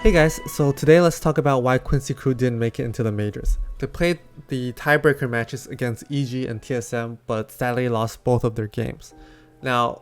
Hey guys, so today let's talk about why Quincy Crew didn't make it into the majors. They played the tiebreaker matches against EG and TSM, but sadly lost both of their games. Now,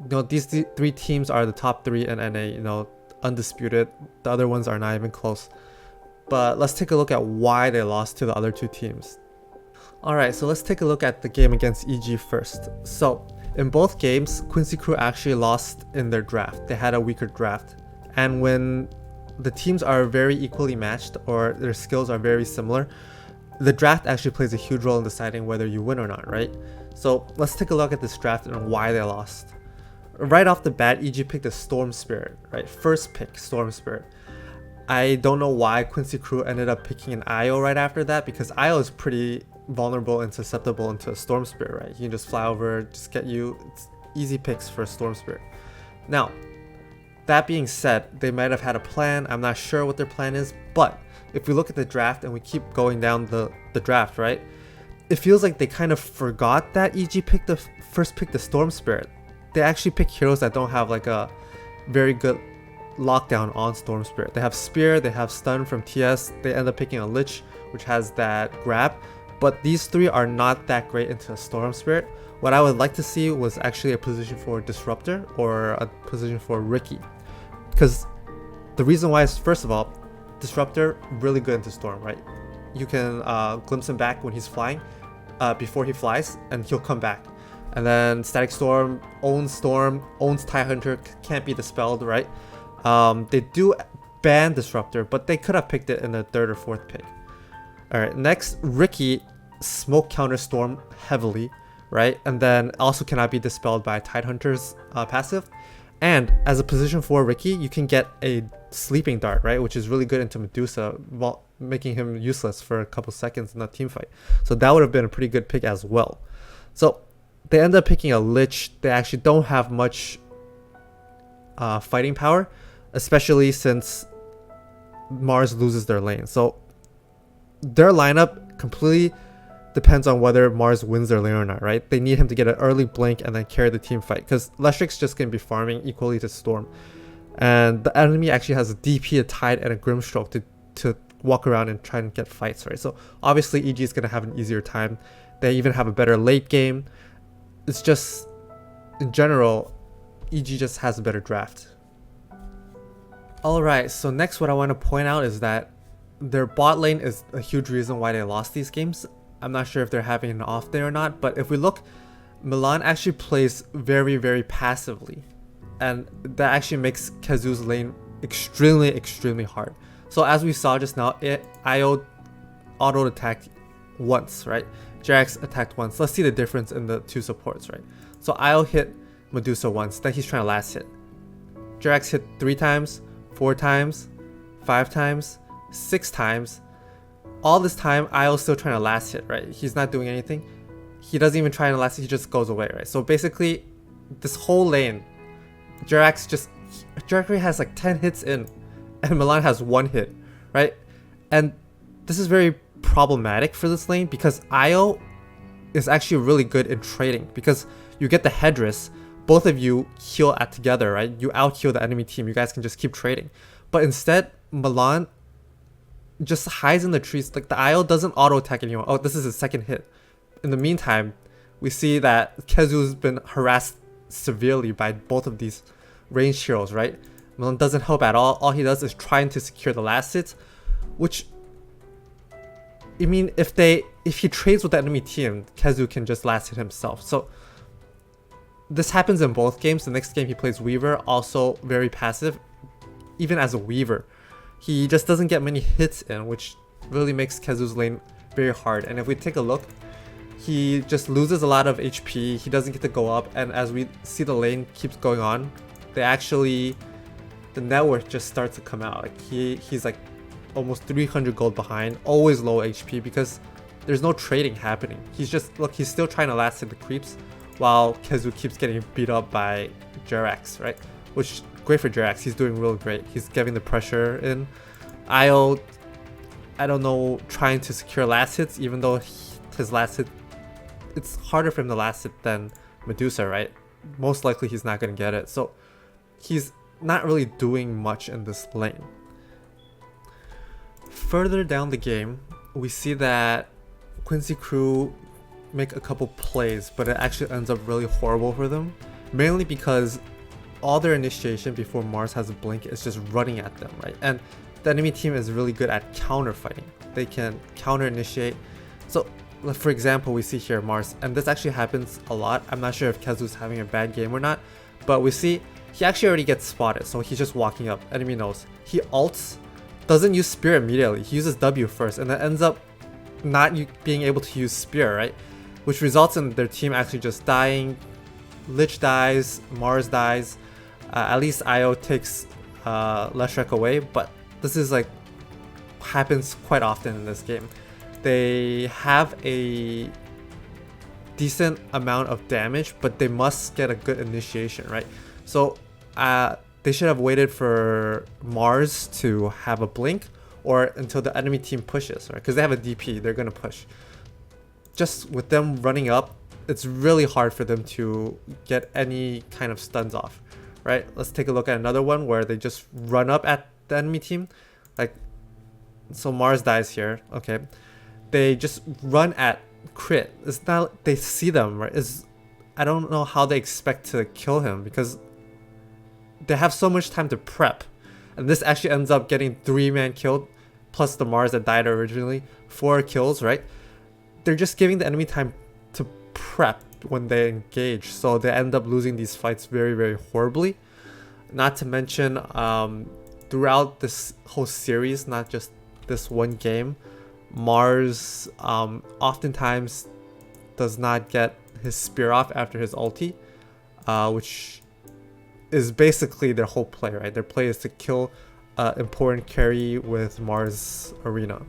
these three teams are the top three in NA, undisputed. The other ones are not even close. But let's take a look at why they lost to the other two teams. Alright, so let's take a look at the game against EG first. So, in both games, Quincy Crew actually lost in their draft. They had a weaker draft. And when the teams are very equally matched or their skills are very similar, the draft actually plays a huge role in deciding whether you win or not, right? So let's take a look at this draft and why they lost. Right off the bat, EG picked a Storm Spirit, right? First pick, Storm Spirit. I don't know why Quincy Crew ended up picking an IO right after that, because IO is pretty vulnerable and susceptible into a Storm Spirit, right? You can just fly over, just get you, it's easy picks for a Storm Spirit. Now, that being said, they might have had a plan. I'm not sure what their plan is, but if we look at the draft and we keep going down the draft, right? It feels like they kind of forgot that EG first picked the Storm Spirit. They actually pick heroes that don't have like a very good lockdown on Storm Spirit. They have Spear, they have Stun from TS, they end up picking a Lich, which has that grab, but these three are not that great into a Storm Spirit. What I would like to see was actually a position for Disruptor or a position for Riki. Because the reason why is, first of all, Disruptor really good into Storm, right? You can glimpse him back when he's flying, before he flies, and he'll come back. And then Static Storm, owns Tidehunter, can't be dispelled, right? They do ban Disruptor, but they could have picked it in the third or fourth pick. Alright, next, Riki smoke counter Storm heavily, right? And then also cannot be dispelled by Tidehunter's passive. And as a position for Riki, you can get a sleeping dart, right? Which is really good into Medusa, while making him useless for a couple seconds in that team fight. So that would have been a pretty good pick as well. So they end up picking a Lich. They actually don't have much fighting power, especially since Mars loses their lane. So their lineup completely depends on whether Mars wins their lane or not, right? They need him to get an early blink and then carry the team fight, because Lestric's just going to be farming equally to Storm. And the enemy actually has a DP, a Tide, and a Grimstroke to walk around and try and get fights, right? So obviously EG is going to have an easier time. They even have a better late game. It's just, in general, EG just has a better draft. Alright, so next what I want to point out is that their bot lane is a huge reason why they lost these games. I'm not sure if they're having an off day or not, but if we look, Milan actually plays very, very passively. And that actually makes Kazu's lane extremely, extremely hard. So as we saw just now, IO auto-attacked once, right? Jax attacked once. Let's see the difference in the two supports, right? So IO hit Medusa once, then he's trying to last hit. Jax hit 3 times, 4 times, 5 times, 6 times. All this time, IO's still trying to last hit, right? He's not doing anything. He doesn't even try to last hit, he just goes away, right? So basically, this whole lane, Jerax has like 10 hits in, and Milan has 1 hit, right? And this is very problematic for this lane, because IO is actually really good in trading, because you get the headdress, both of you heal together, right? You out heal the enemy team, you guys can just keep trading. But instead, Milan just hides in the trees. Like, the IO doesn't auto attack anyone. Oh, this is his second hit. In the meantime, we see that Kezu's been harassed severely by both of these ranged heroes, right? Milan doesn't help at all. All he does is trying to secure the last hit, which, I mean, if he trades with the enemy team, Kezu can just last hit himself. So this happens in both games. The next game he plays Weaver, also very passive, even as a Weaver. He just doesn't get many hits in, which really makes Kezu's lane very hard. And if we take a look, he just loses a lot of HP, he doesn't get to go up, and as we see the lane keeps going on, the net worth just starts to come out. Like he's like almost 300 gold behind, always low HP, because there's no trading happening. He's still trying to last hit the creeps, while Kezu keeps getting beat up by Jerax, right? Which, great for Jerax, he's doing real great. He's getting the pressure in. IO, I don't know, trying to secure last hits, even though his last hit, it's harder for him to last hit than Medusa, right? Most likely he's not going to get it. So he's not really doing much in this lane. Further down the game, we see that Quincy Crew make a couple plays, but it actually ends up really horrible for them. Mainly because all their initiation before Mars has a blink is just running at them, right? And the enemy team is really good at counter fighting. They can counter initiate. So for example, we see here Mars, and this actually happens a lot. I'm not sure if Kezu's having a bad game or not, but we see he actually already gets spotted, so he's just walking up. Enemy knows. He ults, doesn't use spear immediately. He uses W first, and then ends up not being able to use spear, right? Which results in their team actually just dying. Lich dies, Mars dies. At least Io takes Leshrac away, but this is like happens quite often in this game. They have a decent amount of damage, but they must get a good initiation, right? So they should have waited for Mars to have a blink or until the enemy team pushes, right? Because they have a DP, they're gonna push. Just with them running up, it's really hard for them to get any kind of stuns off, right? Let's take a look at another one where they just run up at the enemy team. Like, so Mars dies here, okay. They just run at crit. It's not, they see them, right? I don't know how they expect to kill him because they have so much time to prep. And this actually ends up getting 3-man killed, plus the Mars that died originally. 4 kills, right? They're just giving the enemy time to prep when they engage, so they end up losing these fights very, very horribly. Not to mention, throughout this whole series, not just this one game, Mars oftentimes does not get his spear off after his ulti, which is basically their whole play, right? Their play is to kill important carry with Mars Arena.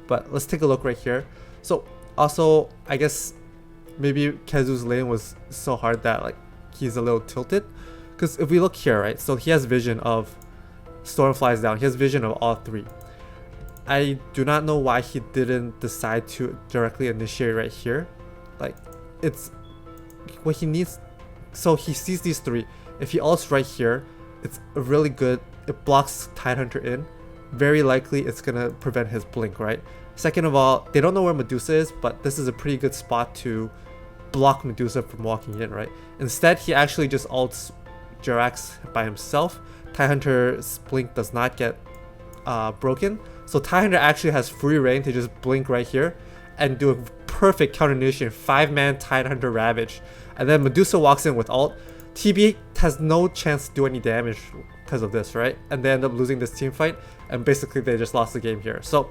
But let's take a look right here. So also, I guess maybe Kezu's lane was so hard that like he's a little tilted. Because if we look here, right? So he has vision of Storm flies down. He has vision of all 3. I do not know why he didn't decide to directly initiate right here. Like, it's what he needs. So he sees these 3. If he ults right here, it's really good. It blocks Tidehunter in. Very likely it's gonna prevent his blink, right? Second of all, they don't know where Medusa is, but this is a pretty good spot to block Medusa from walking in, right? Instead, he actually just ults Jirax by himself. Tidehunter's blink does not get broken. So Tidehunter actually has free reign to just blink right here and do a perfect counter initiation, 5-man Tidehunter Ravage. And then Medusa walks in with ult. TB has no chance to do any damage because of this, right? And they end up losing this team fight, and basically they just lost the game here. So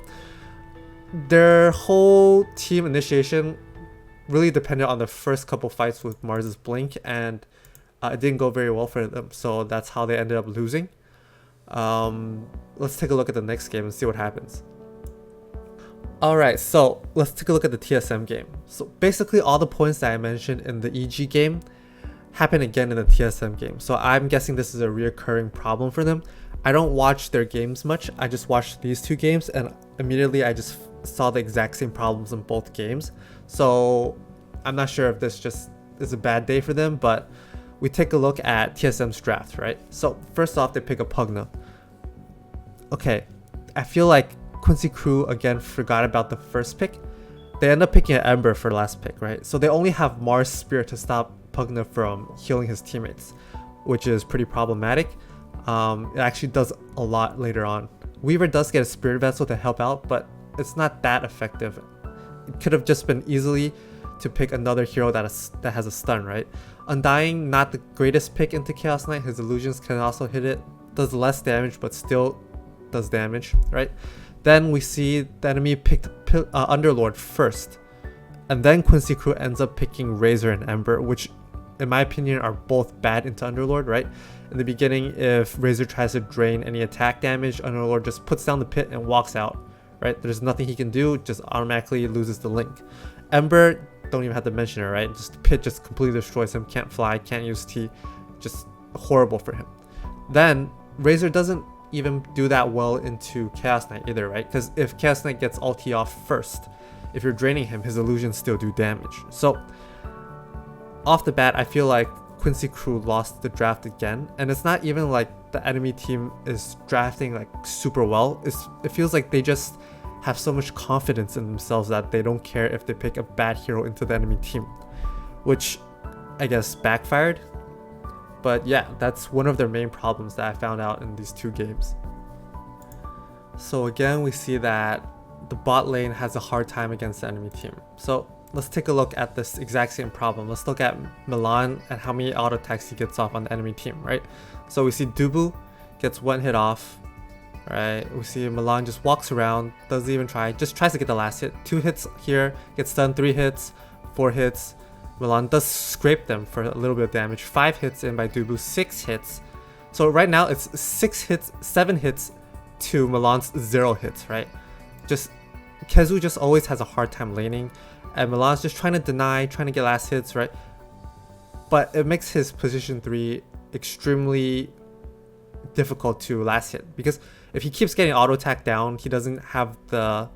their whole team initiation really depended on the first couple fights with Mars's blink, and it didn't go very well for them. So that's how they ended up losing. Let's take a look at the next game and see what happens. Alright, so let's take a look at the TSM game. So basically all the points that I mentioned in the EG game happen again in the TSM game. So I'm guessing this is a reoccurring problem for them. I don't watch their games much. I just watched these 2 games and immediately I just saw the exact same problems in both games. So I'm not sure if this just is a bad day for them, but we take a look at TSM's draft, right? So first off, they pick a Pugna. Okay, I feel like Quincy Crew again forgot about the first pick. They end up picking an Ember for last pick, right? So they only have Mars Spear to stop Pugna from healing his teammates, which is pretty problematic. It actually does a lot later on. Weaver does get a Spirit Vessel to help out, but it's not that effective. It could have just been easily to pick another hero that has a stun, right? Undying, not the greatest pick into Chaos Knight. His illusions can also hit it. Does less damage, but still does damage, right? Then we see the enemy picked Underlord first. And then Quincy Crew ends up picking Razor and Ember, which in my opinion are both bad into Underlord, right? In the beginning, if Razor tries to drain any attack damage, Underlord just puts down the pit and walks out, right? There's nothing he can do, just automatically loses the link. Ember, don't even have to mention it, right? Just the pit just completely destroys him, can't fly, can't use T, just horrible for him. Then Razor doesn't even do that well into Chaos Knight either, right? Because if Chaos Knight gets ulti off first, if you're draining him, his illusions still do damage. So off the bat, I feel like Quincy Crew lost the draft again, and it's not even like the enemy team is drafting like super well. It feels like they just have so much confidence in themselves that they don't care if they pick a bad hero into the enemy team, which I guess backfired. But yeah, that's one of their main problems that I found out in these two games. So again, we see that the bot lane has a hard time against the enemy team. So let's take a look at this exact same problem. Let's look at Milan and how many auto attacks he gets off on the enemy team, right? So we see Dubu gets one hit off, right? We see Milan just walks around, doesn't even try, just tries to get the last hit. 2 hits here, gets done, 3 hits, 4 hits. Milan does scrape them for a little bit of damage. 5 hits in by Dubu, 6 hits. So right now it's 6 hits, 7 hits to Milan's 0 hits, right? Just Kezu just always has a hard time laning, and Milan's just trying to deny, trying to get last hits, right? But it makes his position 3 extremely difficult to last hit, because if he keeps getting auto attack down, he doesn't have the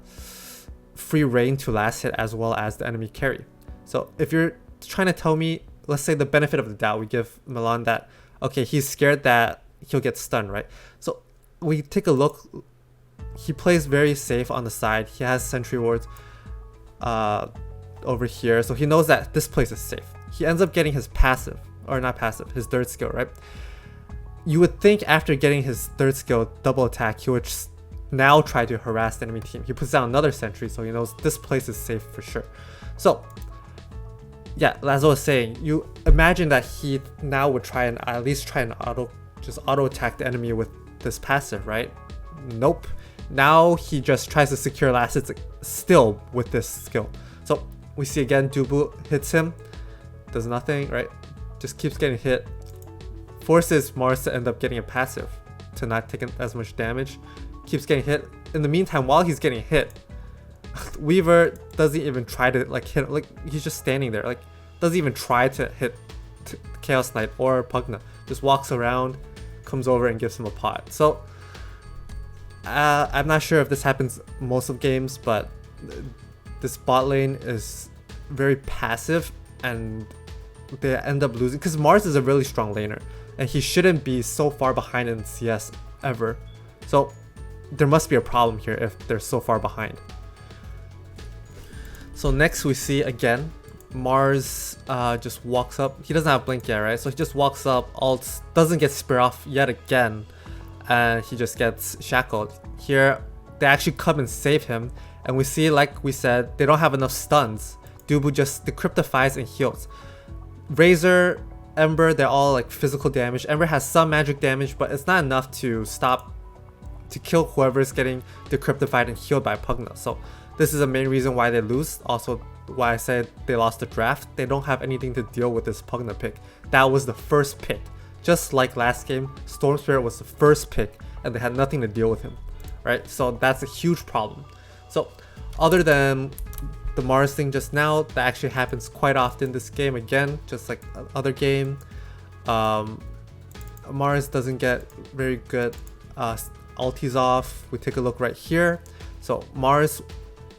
free reign to last hit as well as the enemy carry. So if you're trying to tell me, let's say the benefit of the doubt, we give Milan that, okay, he's scared that he'll get stunned, right? So we take a look, he plays very safe on the side. He has sentry wards over here, so he knows that this place is safe. He ends up getting his passive, or not passive, his third skill, right? You would think after getting his third skill, double attack, he would now try to harass the enemy team. He puts down another sentry, so he knows this place is safe for sure. So yeah, as I was saying, you imagine that he now would try and at least try and auto attack the enemy with this passive, right? Nope. Now he just tries to secure last hits still with this skill. So we see again, Dubu hits him, does nothing, right? Just keeps getting hit, forces Mars to end up getting a passive to not take as much damage, keeps getting hit. In the meantime, while he's getting hit, Weaver doesn't even try to like hit, like he's just standing there, like doesn't even try to hit Chaos Knight or Pugna, just walks around, comes over and gives him a pot. So I'm not sure if this happens most of games, but this bot lane is very passive and they end up losing because Mars is a really strong laner and he shouldn't be so far behind in CS ever. So there must be a problem here if they're so far behind. So next we see again Mars just walks up. He doesn't have blink yet, right? So he just walks up, ults, doesn't get spear off yet again, and he just gets shackled. Here they actually come and save him, and we see, like we said, they don't have enough stuns. Dubu just decryptifies and heals. Razor, Ember, they're all like physical damage. Ember has some magic damage, but it's not enough to kill whoever's getting decryptified and healed by Pugna. So this is the main reason why they lose. Also why I said they lost the draft. They don't have anything to deal with this Pugna pick. That was the first pick. Just like last game, Storm Spirit was the first pick and they had nothing to deal with him, right? So that's a huge problem. So other than the Mars thing just now, that actually happens quite often this game again, just like other game. Mars doesn't get very good ultis off. We take a look right here. So Mars,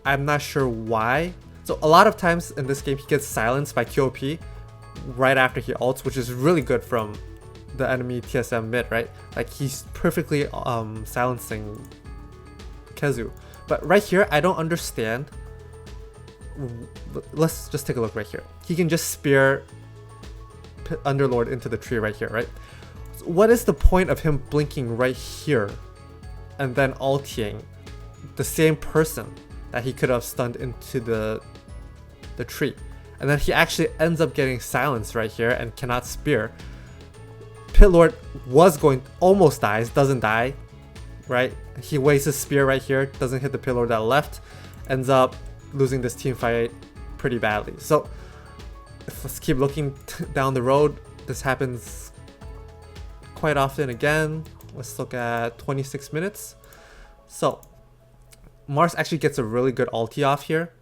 I'm not sure why. So a lot of times in this game he gets silenced by QOP right after he ults, which is really good from the enemy TSM mid, right? Like he's perfectly silencing Kezu. But right here I don't understand. Let's just take a look right here. He can just spear Underlord into the tree right here, right? So what is the point of him blinking right here and then ulting the same person that he could have stunned into the tree? And then he actually ends up getting silenced right here and cannot spear. Pitlord was almost dies, doesn't die, right? He wastes his spear right here, doesn't hit the Pitlord that left, ends up losing this team fight pretty badly. So let's keep looking down the road. This happens quite often again. Let's look at 26 minutes. So Mars actually gets a really good ulti off here,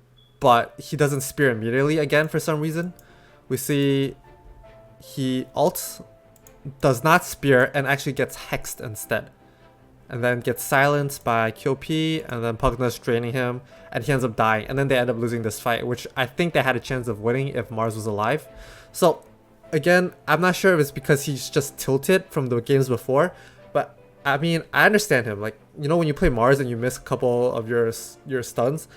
but he doesn't spear immediately again for some reason. We see he ults, does not spear, and actually gets hexed instead. And then gets silenced by QP, and then Pugna's draining him, and he ends up dying. And then they end up losing this fight, which I think they had a chance of winning if Mars was alive. So again, I'm not sure if it's because he's just tilted from the games before, but I mean, I understand him. Like, you know, when you play Mars and you miss a couple of your stuns,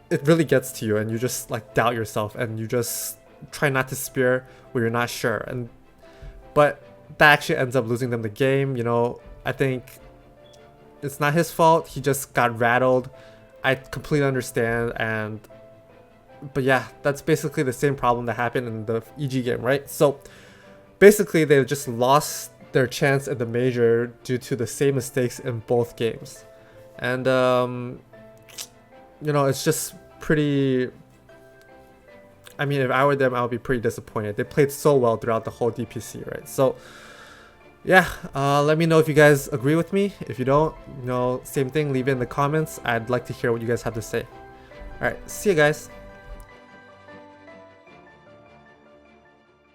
it really gets to you, and you just like doubt yourself, and you just try not to spear where you're not sure. And but that actually ends up losing them the game. You know, I think it's not his fault. He just got rattled. I completely understand. And but yeah, that's basically the same problem that happened in the EG game, right? So basically they just lost their chance at the major due to the same mistakes in both games. And you know, it's just pretty, I mean, if I were them, I would be pretty disappointed. They played so well throughout the whole DPC, right? So yeah, let me know if you guys agree with me. If you don't, you know, same thing, leave it in the comments. I'd like to hear what you guys have to say. Alright, see you guys.